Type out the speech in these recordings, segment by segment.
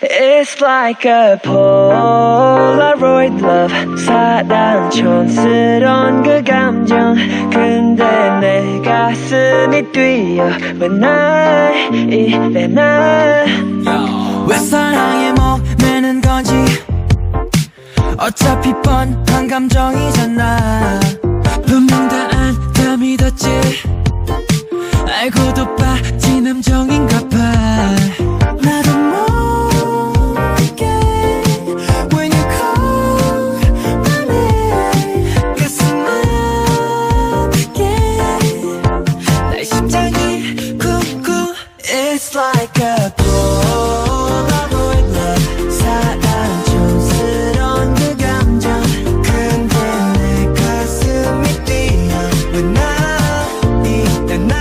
It's like a Polaroid love. 사랑 촌스러운 그 감정. 근데 내 가슴이 뛰어 왜 날 이래 나. 왜 사랑에 목매는 건지 어차피 뻔한 감정이잖아. 분명 다 안 믿었지. 알고도 빠진 함정인가 봐. 나도 모르게 When you call my name 가슴 아프게 날 심장이 쿵쿵. It's like a Polaroid love. 사랑 촌스러운 그 감정. 근데 내 가슴이 뛰어 왜 나 이래 나.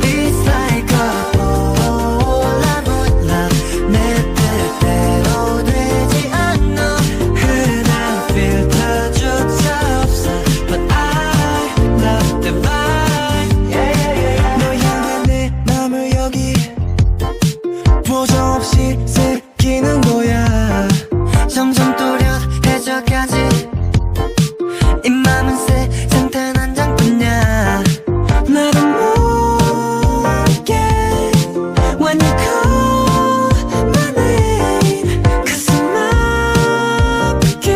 It's like a Polaroid love. 내 뜻대로 되지 않아. 흔한 필터조차 없어. But I love the vibe. 너 향한 내 맘을 여기 보정 없이 새기는 거야. 점점 또렷해져가지. 이 맘은 세상단 한 장뿐이야. 나도 모르게 When you call my name 가슴 아프게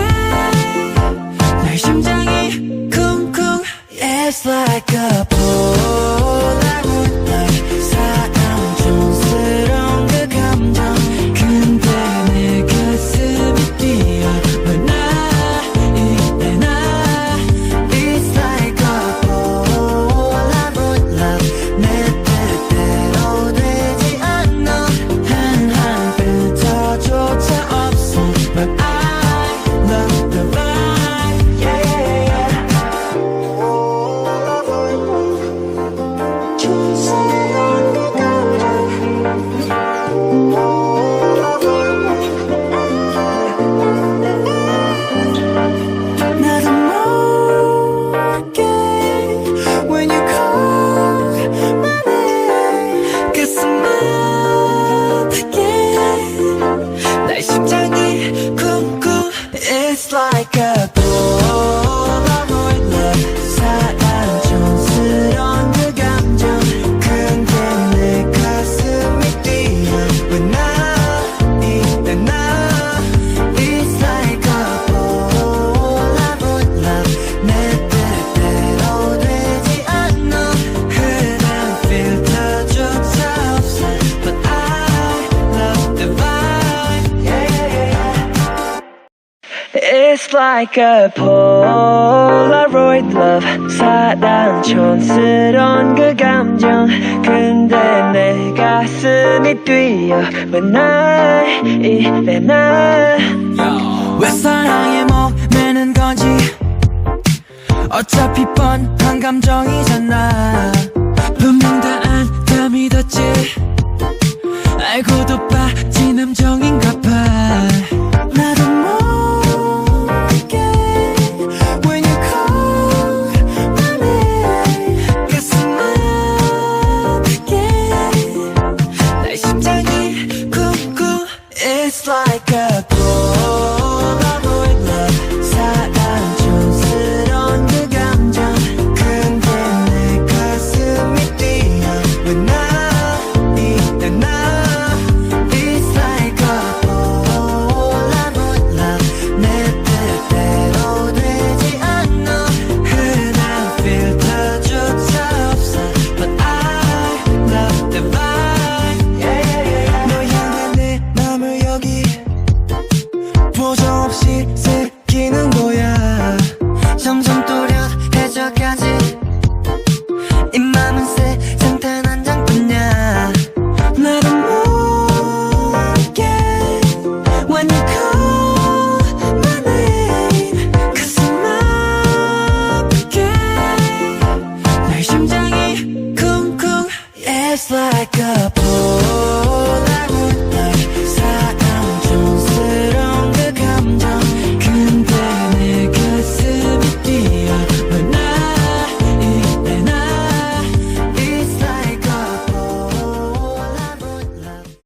날 심장이 쿵쿵. It's like a Polaroid love. 사랑 촌스러운 그 감정. 근데 내 가슴이 뛰어 왜 나 이래 나. It's like a Polaroid love. 내 뜻대로 되지 않아. 한한 필터조차 없어. But I love the vibe. 촌스러운 그 감정. 나도 모르게 When you call my name 가슴 아프게 날 심장이 쿵쿵. It's like a Polaroid love. 사랑 촌스러운 그 감정. 근데 내 가슴이 뛰어 왜 나 이래 나. It's like a Polaroid love. 내 뜻대로 되지 않아. 흔한 필터조차 없어. But I love the vibe. It's like a Polaroid love. 사랑 촌스러운 그 감정. 근데 내 가슴이 뛰어 왜 날 이래 나. 왜 사랑에 목매는 건지 어차피 뻔한 감정이잖아. 분명 다 안 믿었지. 알고도 빠진